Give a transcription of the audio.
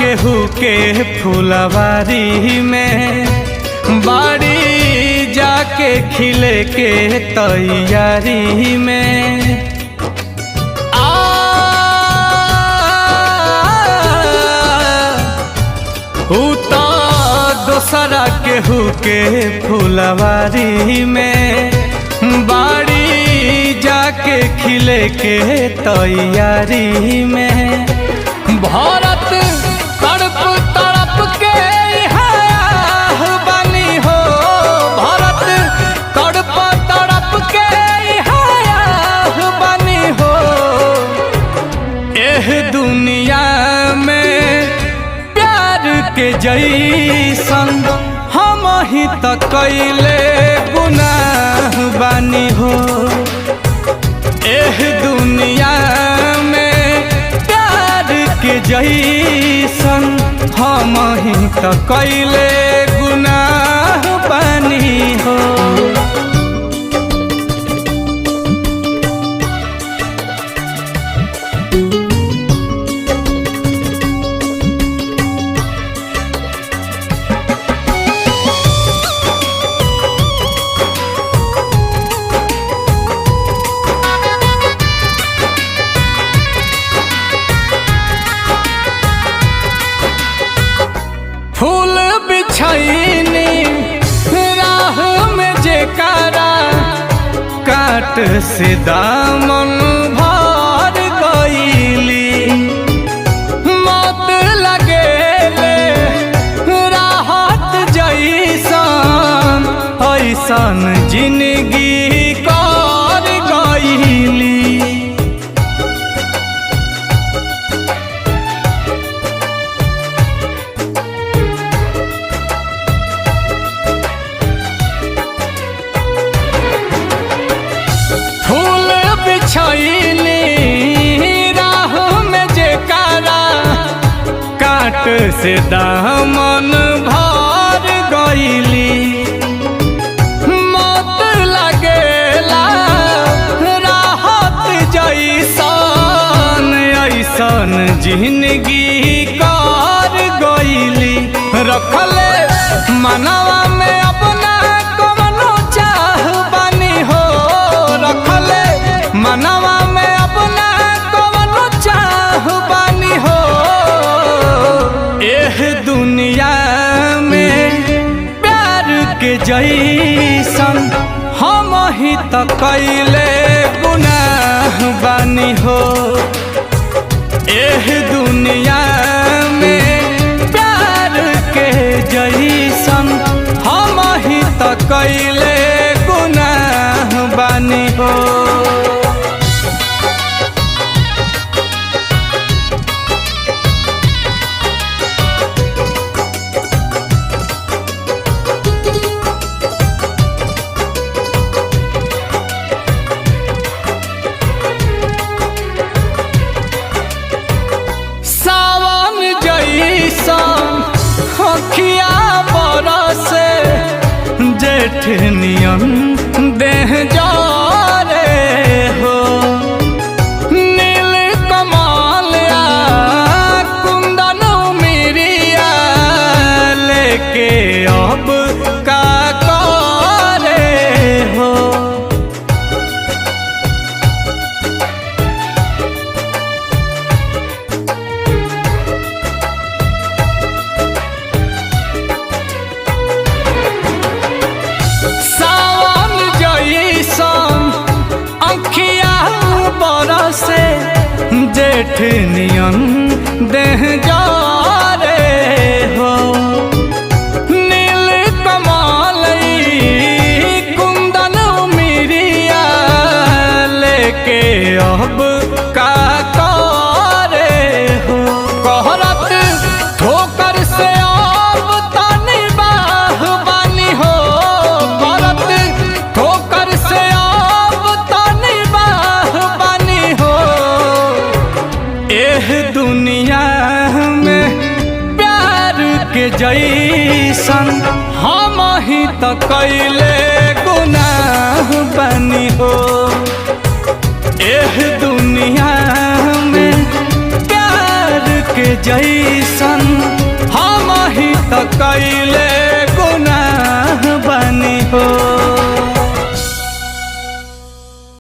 केहू के फुलवारी में बाड़ी जाके खिले के तैयारी में उता दोसरा केहू के फुलवारी में बाड़ी जाके खिले के तैयारी में भारत तड़प तड़प के बनी हो भारत तड़प तड़प के बनी हो एह दुनिया में प्यार के जैसन हम ही तो कैले गुनाह बानी हो एह दुनिया में प्यार के जैसन हम ही तो कैले गुनाह बानी हो। फूल बिछैनी राह में जेकारा काट से दामन भर गईली मौत लगेले राहत जैसन ऐसन जिंदगी कर गईली राह में जेकारा काट से दामन भर गईली मौत लगेला राहत जैसन ऐसन जिंदगी कर गईली रखले मनवा में अपना कवनो चाह बानी हो रखले मनवा में अपना कवनो चाह बानी हो एह दुनिया में प्यार के जैसन हम ही तो कैले गुनाह बानी हो एह दुनिया में प्यार के जैसन हम ही तो कैले गुनाह बानी हो। अखिया बरसे जेठ नियन देह जारे हो नील कमाल कुंदन मिरिया लेके अब का करे हो से जेठ नियन देह जारे हो नील कमाल कुंदन मिरिया लेके अब का करे हो कहरत ठोकर से अब तनी बाह बानी हो कहरत ठोकर से अब तनी बाह बानी हो एह दुनिया में प्यार के जैसन हम ही तो कैले गुनाह बानी हो एह दुनिया में प्यार के जैसन जैसन हम ही त कैले